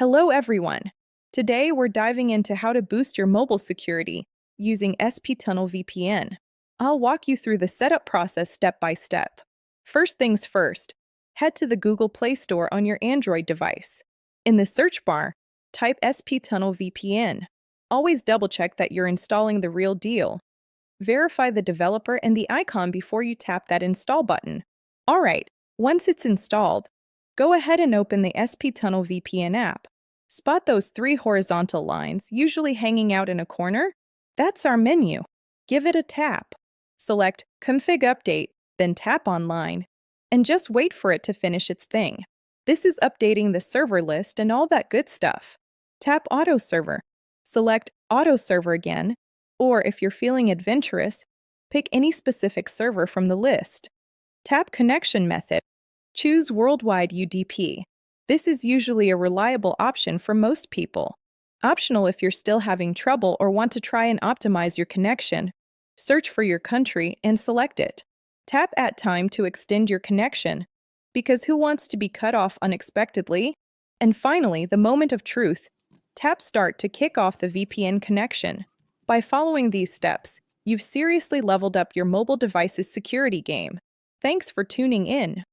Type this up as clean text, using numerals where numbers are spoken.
Hello, everyone. Today, we're diving into how to boost your mobile security using SP Tunnel VPN. I'll walk you through the setup process step by step. First things first, head to the Google Play Store on your Android device. In the search bar, type SP Tunnel VPN. Always double check that you're installing the real deal. Verify the developer and the icon before you tap that install button. Alright, once it's installed, go ahead and open the SP Tunnel VPN app. Spot those three horizontal lines, usually hanging out in a corner? That's our menu. Give it a tap. Select Config Update, then tap Online, and just wait for it to finish its thing. This is updating the server list and all that good stuff. Tap Auto Server. Select Auto Server again, or if you're feeling adventurous, pick any specific server from the list. Tap Connection Method. Choose Worldwide UDP. This is usually a reliable option for most people. Optional if you're still having trouble or want to try and optimize your connection. Search for your country and select it. Tap At Time to extend your connection, because who wants to be cut off unexpectedly? And finally, the moment of truth. Tap Start to kick off the VPN connection. By following these steps, you've seriously leveled up your mobile device's security game. Thanks for tuning in.